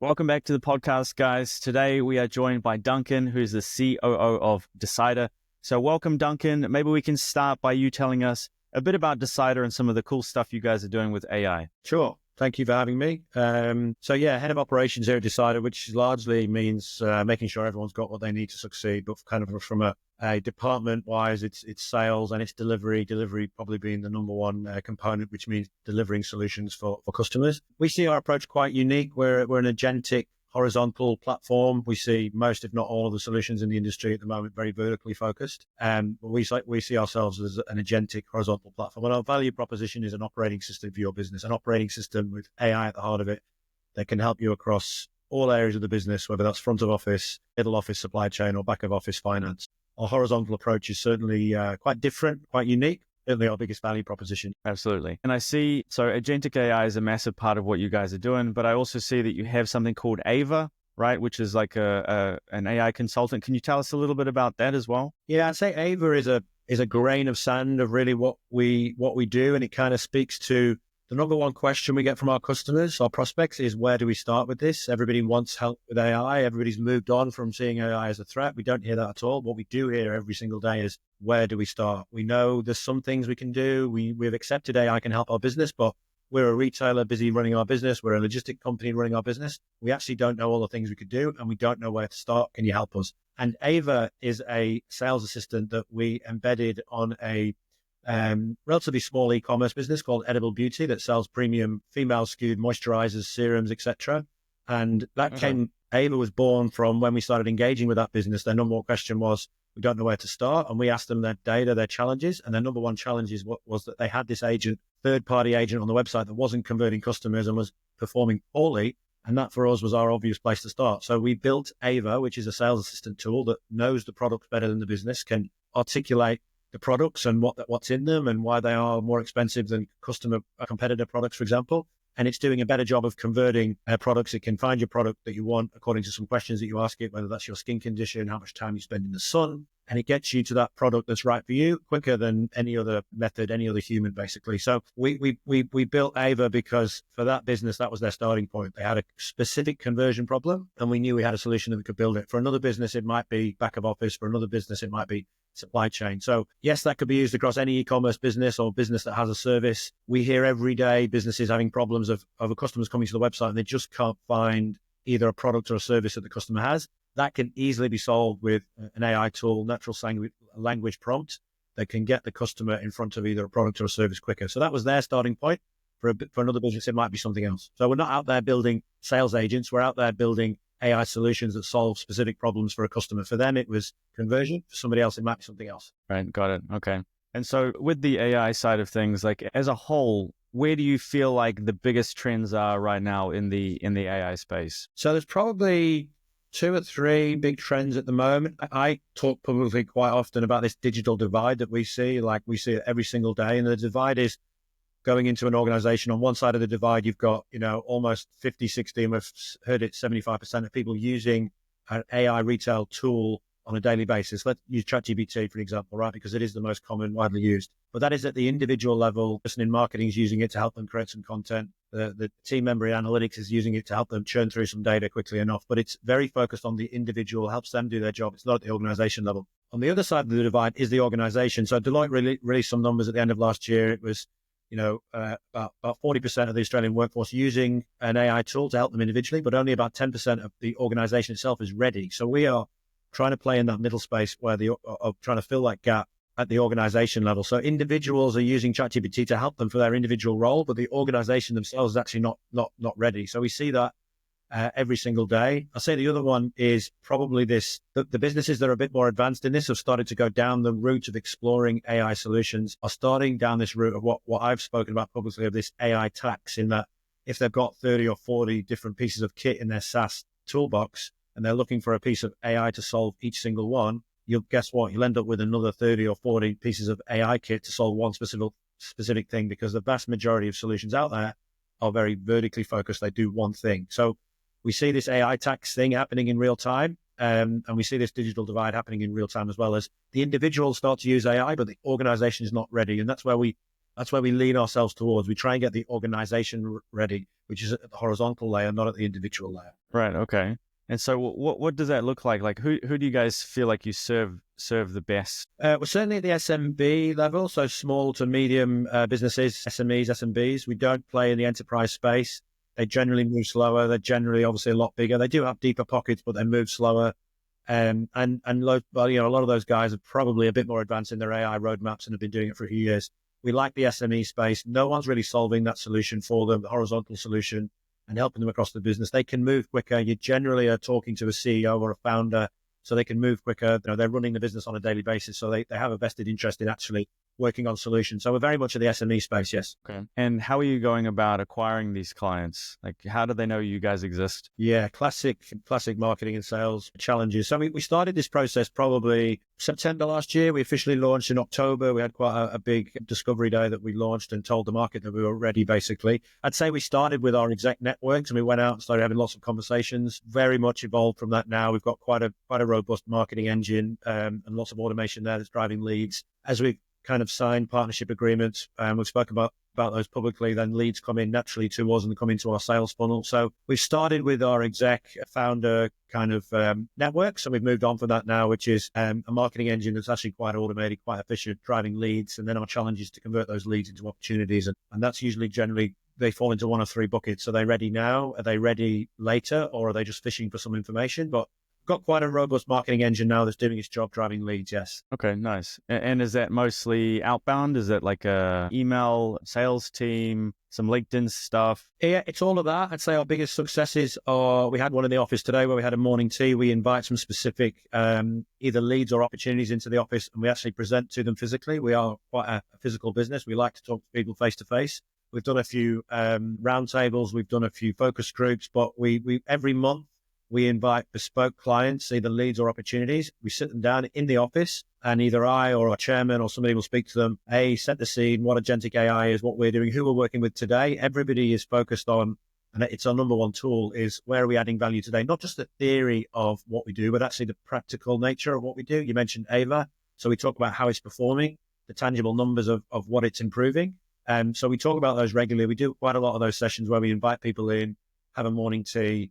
Welcome back to the podcast, guys. Today we are joined by Duncan, who's the COO of Decidr. So welcome, Duncan. Maybe we can start by you telling us a bit about Decidr and some of the cool stuff you guys are doing with AI. Sure. Thank you for having me. Head of operations here at Decidr, which largely means making sure everyone's got what they need to succeed, but kind of from a department-wise, it's sales and it's delivery probably being the number one component, which means delivering solutions for customers. We see our approach quite unique. We're an agentic horizontal platform. We see most, if not all, of the solutions in the industry at the moment very vertically focused. But we see ourselves as an agentic horizontal platform. And our value proposition is an operating system for your business, an operating system with AI at the heart of it that can help you across all areas of the business, whether that's front of office, middle office, supply chain, or back of office finance. Our horizontal approach is certainly quite different, quite unique. Certainly our biggest value proposition. Absolutely. And I see, so Agentic AI is a massive part of what you guys are doing, but I also see that you have something called Ava, right? Which is like an AI consultant. Can you tell us a little bit about that as well? Yeah, I'd say Ava is a grain of sand of really what we do. And it kind of speaks to the number one question we get from our customers, our prospects, is where do we start with this? Everybody wants help with AI. Everybody's moved on from seeing AI as a threat. We don't hear that at all. What we do hear every single day is, where do we start? We know there's some things we can do. We've accepted AI can help our business, but we're a retailer busy running our business. We're a logistic company running our business. We actually don't know all the things we could do, and we don't know where to start. Can you help us? And Ava is a sales assistant that we embedded on a relatively small e-commerce business called Edible Beauty that sells premium female skewed moisturizers, serums, etc. And that Ava was born from when we started engaging with that business. Their number one question was, we don't know where to start. And we asked them their data, their challenges. And their number one challenge was that they had this third-party agent on the website that wasn't converting customers and was performing poorly. And that for us was our obvious place to start. So we built Ava, which is a sales assistant tool that knows the products better than the business, can articulate the products and what's in them and why they are more expensive than competitor products, for example. And it's doing a better job of converting products. It can find your product that you want according to some questions that you ask it, whether that's your skin condition, how much time you spend in the sun, and it gets you to that product that's right for you quicker than any other method, any other human, basically. So we built Ava because for that business, that was their starting point. They had a specific conversion problem, and we knew we had a solution that we could build it. For another business, it might be back of office. For another business, it might be supply chain. So yes, that could be used across any e-commerce business or business that has a service. We hear every day businesses having problems of customers coming to the website and they just can't find either a product or a service that the customer has. That can easily be solved with an AI tool, natural language prompt that can get the customer in front of either a product or a service quicker. So that was their starting point. For another business, it might be something else. So we're not out there building sales agents. We're out there building AI solutions that solve specific problems for a customer. For them, it was conversion. For somebody else, it might be something else. Right. Got it. Okay. And so with the AI side of things, like as a whole, where do you feel like the biggest trends are right now in the AI space? So there's probably 2 or 3 big trends at the moment. I talk publicly quite often about this digital divide that we see, like we see it every single day. And the divide is going into an organization. On one side of the divide, you've got, almost 50, 60, and we've heard it, 75% of people using an AI retail tool on a daily basis. Let's use ChatGPT, for example, right? Because it is the most common, widely used. But that is at the individual level. The person in marketing is using it to help them create some content. The team member in analytics is using it to help them churn through some data quickly enough. But it's very focused on the individual, helps them do their job. It's not at the organization level. On the other side of the divide is the organization. So Deloitte released some numbers at the end of last year. It was about 40% of the Australian workforce using an AI tool to help them individually, but only about 10% of the organization itself is ready. So we are trying to play in that middle space where of trying to fill that gap at the organization level. So individuals are using ChatGPT to help them for their individual role, but the organization themselves is actually not ready. So we see that every single day. I'll say the other one is probably the businesses that are a bit more advanced in this have started to go down the route of exploring AI solutions, are starting down this route of what I've spoken about publicly of this AI tax, in that if they've got 30 or 40 different pieces of kit in their SaaS toolbox and they're looking for a piece of AI to solve each single one, you'll end up with another 30 or 40 pieces of AI kit to solve one specific thing, because the vast majority of solutions out there are very vertically focused. They do one thing. So we see this AI tax thing happening in real time, and we see this digital divide happening in real time, as well as the individuals start to use AI, but the organization is not ready. And that's where That's where we lean ourselves towards. We try and get the organization ready, which is at the horizontal layer, not at the individual layer. Right. Okay. And so what does that look like? Like who do you guys feel like you serve the best? We're certainly at the SMB level, so small to medium businesses, SMEs, SMBs. We don't play in the enterprise space. They generally move slower. They're generally obviously a lot bigger. They do have deeper pockets, but they move slower. And a lot of those guys are probably a bit more advanced in their AI roadmaps and have been doing it for a few years. We like the SME space. No one's really solving that solution for them, the horizontal solution, and helping them across the business. They can move quicker. You generally are talking to a CEO or a founder, so they can move quicker. They're running the business on a daily basis, so they have a vested interest in actually working on solutions. So we're very much in the SME space, yes. Okay. And how are you going about acquiring these clients? Like, how do they know you guys exist? Yeah, classic marketing and sales challenges. So we started this process probably September last year. We officially launched in October. We had quite a big discovery day that we launched and told the market that we were ready, basically. I'd say we started with our exec networks and we went out and started having lots of conversations. Very much evolved from that now. We've got quite a robust marketing engine and lots of automation there that's driving leads. As we kind of signed partnership agreements, we've spoken about those publicly, then leads come in naturally to us and come into our sales funnel. So we've started with our exec founder kind of network. So we've moved on from that now, which is a marketing engine that's actually quite automated, quite efficient, driving leads. And then our challenge is to convert those leads into opportunities. And that's usually generally they fall into one of three buckets. Are they ready now? Are they ready later? Or are they just fishing for some information? But got quite a robust marketing engine now that's doing its job driving leads, yes. Okay, nice. And is that mostly outbound? Is it like a email sales team, some LinkedIn stuff? Yeah, it's all of that. I'd say our biggest successes are, we had one in the office today where we had a morning tea. We invite some specific either leads or opportunities into the office and we actually present to them physically. We are quite a physical business. We like to talk to people face to face. We've done a few roundtables. We've done a few focus groups, but we every month, we invite bespoke clients, either leads or opportunities. We sit them down in the office and either I or our chairman or somebody will speak to them, set the scene, what Agentic AI is, what we're doing, who we're working with today. Everybody is focused on, and it's our number one tool, is where are we adding value today? Not just the theory of what we do, but actually the practical nature of what we do. You mentioned Ava. So we talk about how it's performing, the tangible numbers of what it's improving. So we talk about those regularly. We do quite a lot of those sessions where we invite people in, have a morning tea,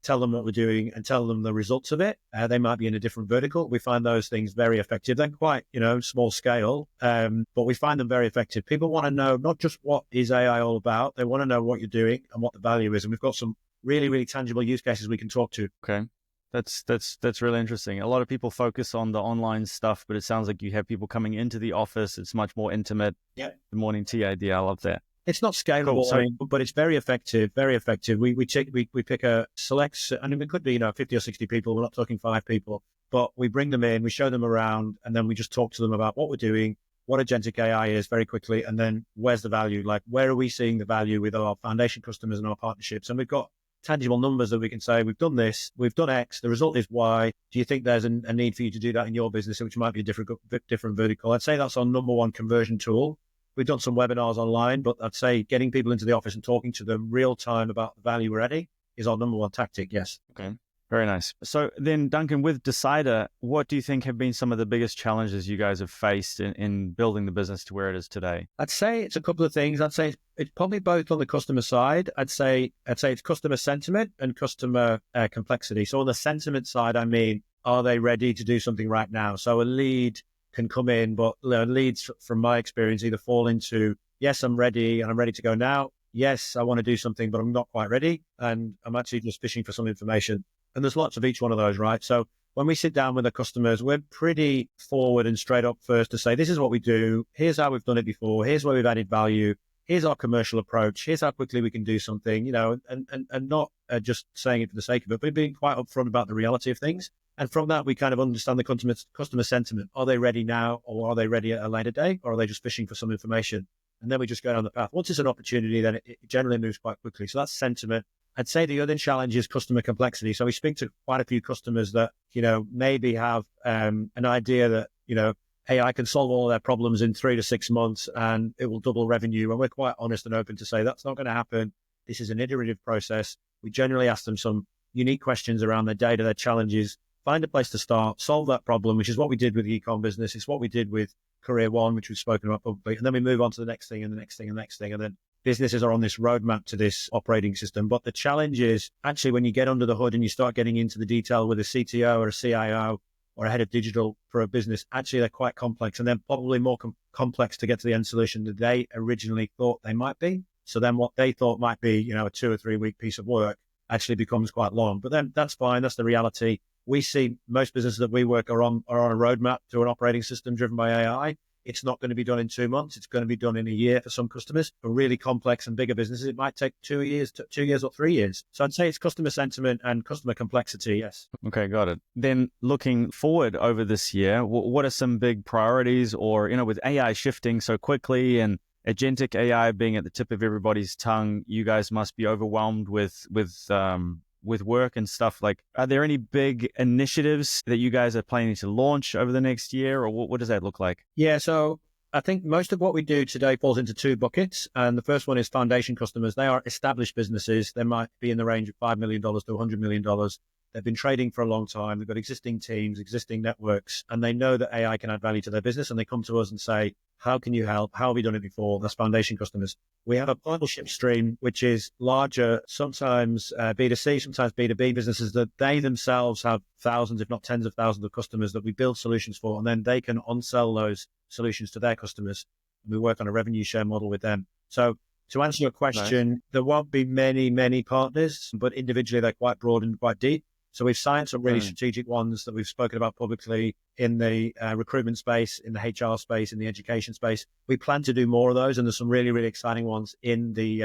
tell them what we're doing and tell them the results of it. They might be in a different vertical. We find those things very effective. They're quite, small scale, but we find them very effective. People want to know not just what is AI all about. They want to know what you're doing and what the value is. And we've got some really, really tangible use cases we can talk to. Okay. That's really interesting. A lot of people focus on the online stuff, but it sounds like you have people coming into the office. It's much more intimate. Yeah. The morning tea idea. I love that. It's not scalable, but it's very effective, very effective. We pick a select, and it could be, 50 or 60 people. We're not talking 5 people, but we bring them in, we show them around, and then we just talk to them about what we're doing, what Agentic AI is very quickly, and then where's the value? Like, where are we seeing the value with our foundation customers and our partnerships? And we've got tangible numbers that we can say, we've done this, we've done X, the result is Y. Do you think there's a need for you to do that in your business, which might be a different vertical? I'd say that's our number one conversion tool. We've done some webinars online, but I'd say getting people into the office and talking to them real time about the value we're adding is our number one tactic, yes. Okay, very nice. So then, Duncan, with Decidr, what do you think have been some of the biggest challenges you guys have faced in building the business to where it is today? I'd say it's a couple of things. I'd say it's probably both on the customer side. I'd say it's customer sentiment and customer complexity. So on the sentiment side, I mean, are they ready to do something right now? So a lead can come in, but leads from my experience either fall into, yes, I'm ready and I'm ready to go now. Yes, I want to do something, but I'm not quite ready. And I'm actually just fishing for some information. And there's lots of each one of those, right? So when we sit down with the customers, we're pretty forward and straight up first to say, this is what we do. Here's how we've done it before. Here's where we've added value. Here's our commercial approach. Here's how quickly we can do something, and not just saying it for the sake of it, but being quite upfront about the reality of things. And from that, we kind of understand the customer sentiment. Are they ready now, or are they ready at a later date, or are they just fishing for some information? And then we just go down the path. Once it's an opportunity, then it generally moves quite quickly. So that's sentiment. I'd say the other challenge is customer complexity. So we speak to quite a few customers that, maybe have an idea that, AI can solve all their problems in 3 to 6 months and it will double revenue. And we're quite honest and open to say that's not going to happen. This is an iterative process. We generally ask them some unique questions around their data, their challenges, find a place to start, solve that problem, which is what we did with the e-com business. It's what we did with Career One, which we've spoken about publicly, and then we move on to the next thing and the next thing and the next thing. And then businesses are on this roadmap to this operating system. But the challenge is actually when you get under the hood and you start getting into the detail with a CTO or a CIO or a head of digital for a business, actually they're quite complex, and they're probably more complex to get to the end solution that they originally thought they might be. So then what they thought might be, a 2 or 3 week piece of work actually becomes quite long. But then that's fine. That's the reality. We see most businesses that we work are on a roadmap to an operating system driven by AI. It's not going to be done in 2 months. It's going to be done in a year for some customers. For really complex and bigger businesses, it might take 2 years, 2 years or 3 years. So I'd say it's customer sentiment and customer complexity. Yes. Okay, got it. Then looking forward over this year, what are some big priorities, or, with AI shifting so quickly and Agentic AI being at the tip of everybody's tongue, you guys must be overwhelmed with work and stuff. Like, are there any big initiatives that you guys are planning to launch over the next year, or what does that look like? Yeah, so I think most of what we do today falls into 2 buckets. And the first one is foundation customers. They are established businesses. They might be in the range of $5 million to $100 million. They've been trading for a long time. They've got existing teams, existing networks, and they know that AI can add value to their business. And they come to us and say, how can you help? How have we done it before? That's foundation customers. We have a partnership stream, which is larger, sometimes B2C, sometimes B2B businesses that they themselves have thousands, if not tens of thousands of customers that we build solutions for, and then they can on-sell those solutions to their customers. We work on a revenue share model with them. So to answer your question, nice. There won't be many partners, but individually they're quite broad and quite deep. So we've signed some really strategic ones that we've spoken about publicly in the recruitment space, in the HR space, in the education space. We plan to do more of those, and there's some really exciting ones in the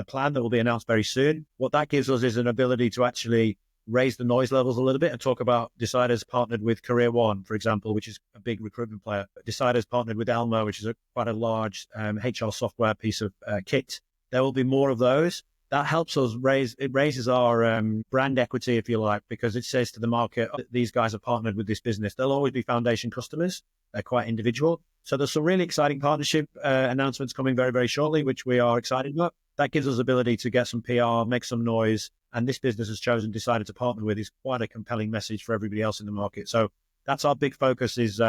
plan that will be announced very soon. What that gives us is an ability to actually raise the noise levels a little bit and talk about Decidr's partnered with Career One, for example, which is a big recruitment player. Decidr's partnered with Elmo, which is quite a large HR software piece of kit. There will be more of those. That helps us raises our brand equity, if you like, because it says to the market, these guys are partnered with this business. They'll always be foundation customers. They're quite individual. So there's some really exciting partnership announcements coming very shortly, which we are excited about. That gives us the ability to get some PR, make some noise. And this business has decided to partner with is quite a compelling message for everybody else in the market. So that's our big focus is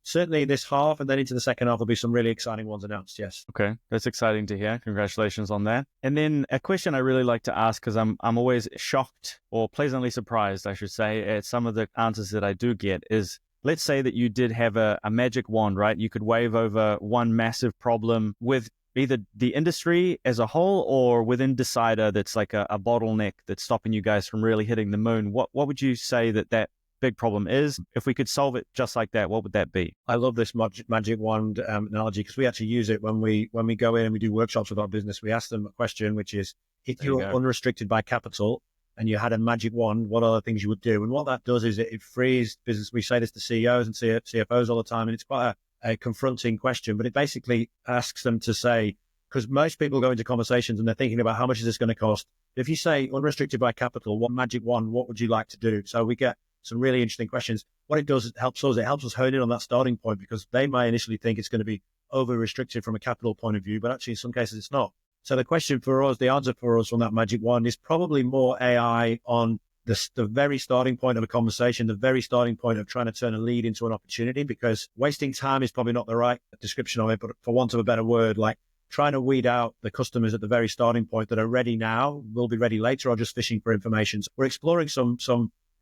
certainly this half, and then into the second half, there'll be some really exciting ones announced, yes. Okay, that's exciting to hear. Congratulations on that. And then a question I really like to ask, because I'm always shocked or pleasantly surprised, I should say, at some of the answers that I do get is, let's say that you did have a magic wand, right? You could wave over one massive problem with either the industry as a whole or within Decidr that's like a bottleneck that's stopping you guys from really hitting the moon. What would you say that big problem is? If we could solve it just like that, what would that be? I love this magic wand analogy, because we actually use it when we go in and we do workshops with our business. We ask them a question, which is, if you were unrestricted by capital and you had a magic wand, what are the things you would do? And what that does is it frees business. We say this to CEOs and CFOs all the time, and it's quite a confronting question, but it basically asks them to say, because most people go into conversations and they're thinking about how much is this going to cost. If you say unrestricted by capital, what magic wand, what would you like to do? So we get some really interesting questions. What it does, it helps us hone in on that starting point, because they might initially think it's going to be over restricted from a capital point of view, but actually in some cases it's not. So the question for us, the answer for us from that magic wand is probably more AI on the very starting point of a conversation, the very starting point of trying to turn a lead into an opportunity, because wasting time is probably not the right description of it, but for want of a better word, like trying to weed out the customers at the very starting point that are ready now, will be ready later, or just fishing for information. So we're exploring some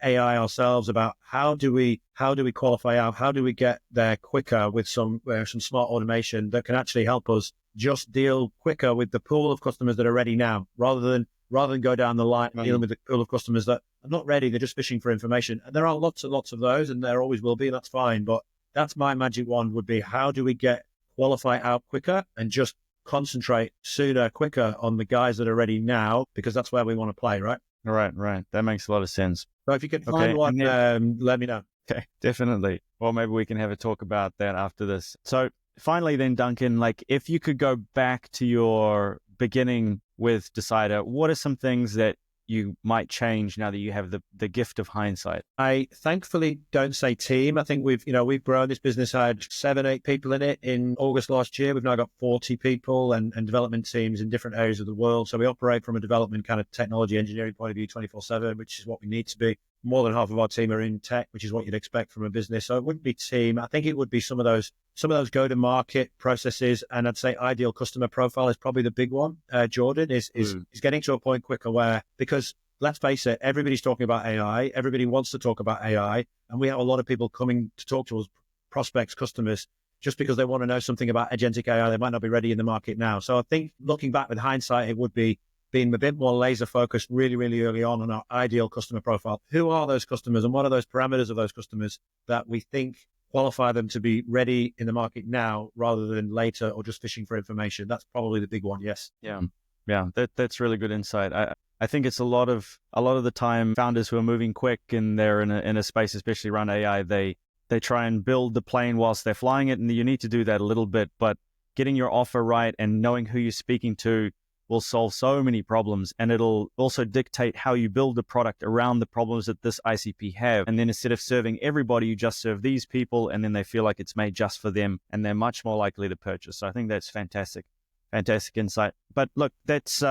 AI ourselves about how do we qualify out, how do we get there quicker with some smart automation that can actually help us just deal quicker with the pool of customers that are ready now, rather than go down the line dealing with the pool of customers that are not ready, they're just fishing for information. And there are lots and lots of those, and there always will be, and that's fine. But that's my magic wand, would be, how do we qualify out quicker and just concentrate sooner, quicker on the guys that are ready now, because that's where we want to play, right? Right. That makes a lot of sense. So if you can find one, let me know. Okay, definitely. Well, maybe we can have a talk about that after this. So finally then, Duncan, like, if you could go back to your beginning with Decidr, what are some things that you might change now that you have the gift of hindsight? I thankfully don't say team. I think we've grown this business, had 7-8 people in it in August last year. We've now got 40 people and development teams in different areas of the world. So we operate from a development kind of technology engineering point of view 24/7, which is what we need to be. more than half of our team are in tech, which is what you'd expect from a business. So it wouldn't be team. I think it would be some of those go-to-market processes, and I'd say ideal customer profile is probably the big one. Jordan is getting to a point quicker where, because let's face it, everybody's talking about AI. Everybody wants to talk about AI, and we have a lot of people coming to talk to us, prospects, customers, just because they want to know something about agentic AI. They might not be ready in the market now. So I think looking back with hindsight, it would be being a bit more laser focused really, really early on our ideal customer profile. Who are those customers and what are those parameters of those customers that we think qualify them to be ready in the market now rather than later or just fishing for information? That's probably the big one. Yes. Yeah. That's really good insight. I think it's a lot of the time founders who are moving quick and they're in a space, especially around AI, they try and build the plane whilst they're flying it. And you need to do that a little bit, but getting your offer right and knowing who you're speaking to will solve so many problems, and it'll also dictate how you build the product around the problems that this ICP have. And then instead of serving everybody, you just serve these people, and then they feel like it's made just for them, and they're much more likely to purchase. So I think that's fantastic insight. But look, that's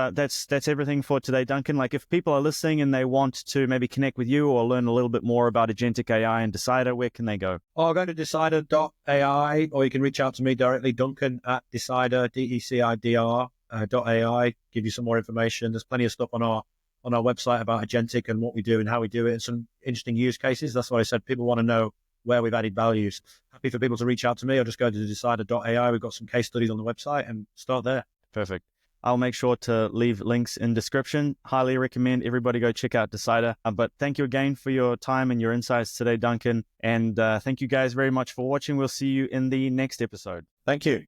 everything for today, Duncan. Like, if people are listening and they want to maybe connect with you or learn a little bit more about Agentic AI and Decidr, where can they go? Go to decidr.ai, or you can reach out to me directly, Duncan at Decidr, DECIDR. .ai, give you some more information. There's plenty of stuff on our website about agentic and what we do and how we do it, and some interesting use cases. That's what I said. People want to know where we've added values. Happy for people to reach out to me, or just go to decidr.ai. We've got some case studies on the website, and start there. Perfect. I'll make sure to leave links in description. Highly recommend everybody go check out Decidr. But thank you again for your time and your insights today, Duncan. And thank you guys very much for watching. We'll see you in the next episode. Thank you.